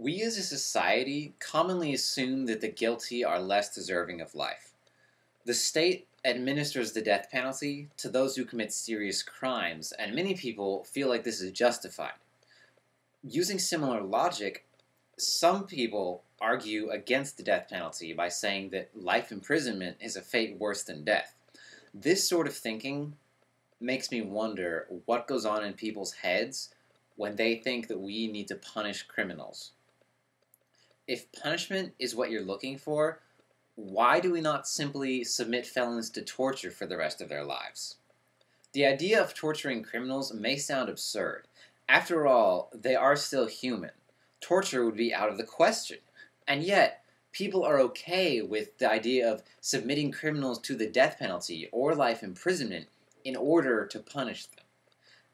We as a society commonly assume that the guilty are less deserving of life. The state administers the death penalty to those who commit serious crimes, and many people feel like this is justified. Using similar logic, some people argue against the death penalty by saying that life imprisonment is a fate worse than death. This sort of thinking makes me wonder what goes on in people's heads when they think that we need to punish criminals. If punishment is what you're looking for, why do we not simply submit felons to torture for the rest of their lives? The idea of torturing criminals may sound absurd. After all, they are still human. Torture would be out of the question. And yet, people are okay with the idea of submitting criminals to the death penalty or life imprisonment in order to punish them.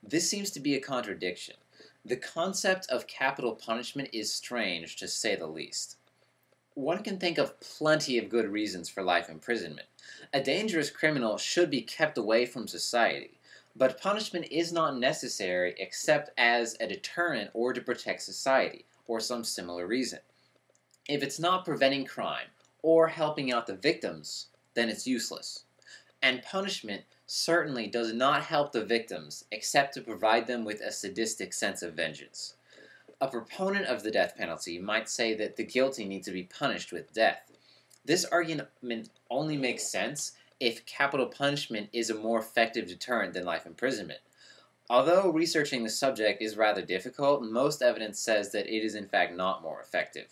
This seems to be a contradiction. The concept of capital punishment is strange, to say the least. One can think of plenty of good reasons for life imprisonment. A dangerous criminal should be kept away from society, but punishment is not necessary except as a deterrent or to protect society, or some similar reason. If it's not preventing crime or helping out the victims, then it's useless. And punishment certainly does not help the victims except to provide them with a sadistic sense of vengeance. A proponent of the death penalty might say that the guilty need to be punished with death. This argument only makes sense if capital punishment is a more effective deterrent than life imprisonment. Although researching the subject is rather difficult, most evidence says that it is in fact not more effective.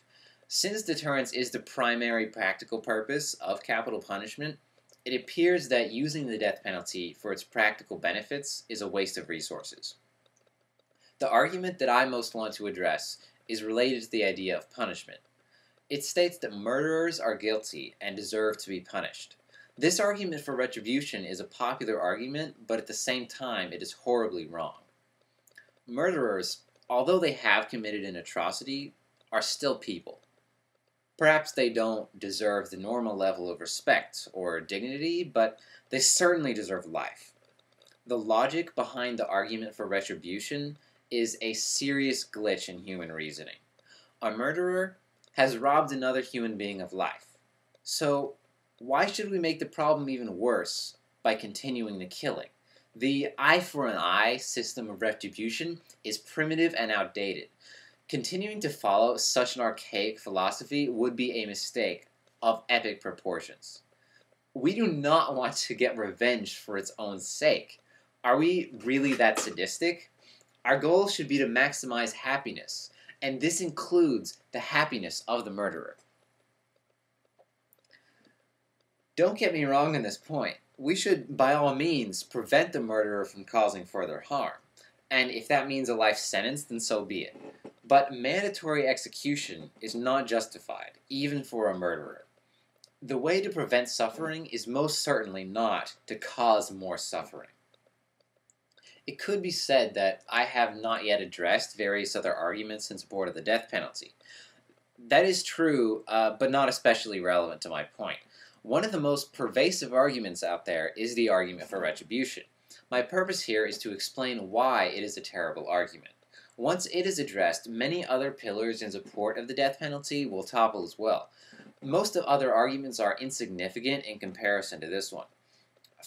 Since deterrence is the primary practical purpose of capital punishment, it appears that using the death penalty for its practical benefits is a waste of resources. The argument that I most want to address is related to the idea of punishment. It states that murderers are guilty and deserve to be punished. This argument for retribution is a popular argument, but at the same time it is horribly wrong. Murderers, although they have committed an atrocity, are still people. Perhaps they don't deserve the normal level of respect or dignity, but they certainly deserve life. The logic behind the argument for retribution is a serious glitch in human reasoning. A murderer has robbed another human being of life. So, why should we make the problem even worse by continuing the killing? The eye for an eye system of retribution is primitive and outdated. Continuing to follow such an archaic philosophy would be a mistake of epic proportions. We do not want to get revenge for its own sake. Are we really that sadistic? Our goal should be to maximize happiness, and this includes the happiness of the murderer. Don't get me wrong on this point. We should, by all means, prevent the murderer from causing further harm. And if that means a life sentence, then so be it. But mandatory execution is not justified, even for a murderer. The way to prevent suffering is most certainly not to cause more suffering. It could be said that I have not yet addressed various other arguments in support of the death penalty. That is true, but not especially relevant to my point. One of the most pervasive arguments out there is the argument for retribution. My purpose here is to explain why it is a terrible argument. Once it is addressed, many other pillars in support of the death penalty will topple as well. Most of other arguments are insignificant in comparison to this one.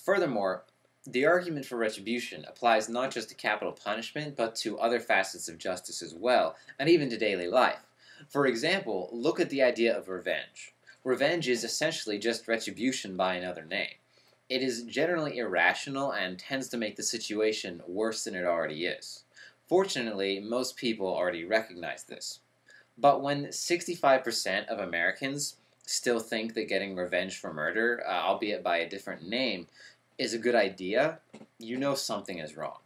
Furthermore, the argument for retribution applies not just to capital punishment, but to other facets of justice as well, and even to daily life. For example, look at the idea of revenge. Revenge is essentially just retribution by another name. It is generally irrational and tends to make the situation worse than it already is. Fortunately, most people already recognize this. But when 65% of Americans still think that getting revenge for murder, albeit by a different name, is a good idea, you know something is wrong.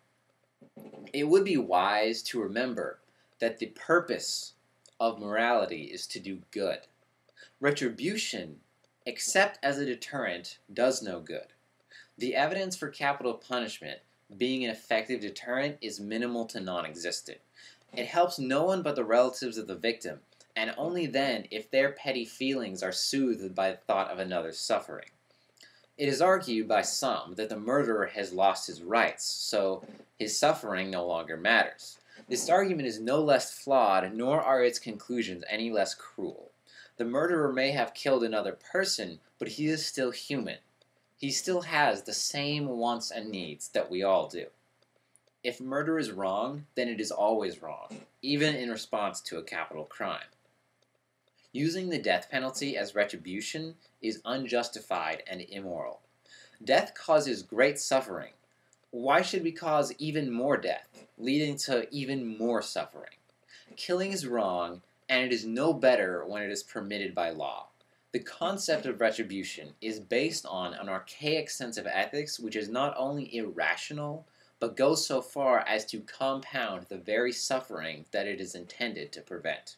It would be wise to remember that the purpose of morality is to do good. Retribution, except as a deterrent, does no good. The evidence for capital punishment being an effective deterrent is minimal to non-existent. It helps no one but the relatives of the victim, and only then if their petty feelings are soothed by the thought of another's suffering. It is argued by some that the murderer has lost his rights, so his suffering no longer matters. This argument is no less flawed, nor are its conclusions any less cruel. The murderer may have killed another person, but he is still human. He still has the same wants and needs that we all do. If murder is wrong, then it is always wrong, even in response to a capital crime. Using the death penalty as retribution is unjustified and immoral. Death causes great suffering. Why should we cause even more death, leading to even more suffering? Killing is wrong, and it is no better when it is permitted by law. The concept of retribution is based on an archaic sense of ethics which is not only irrational, but goes so far as to compound the very suffering that it is intended to prevent.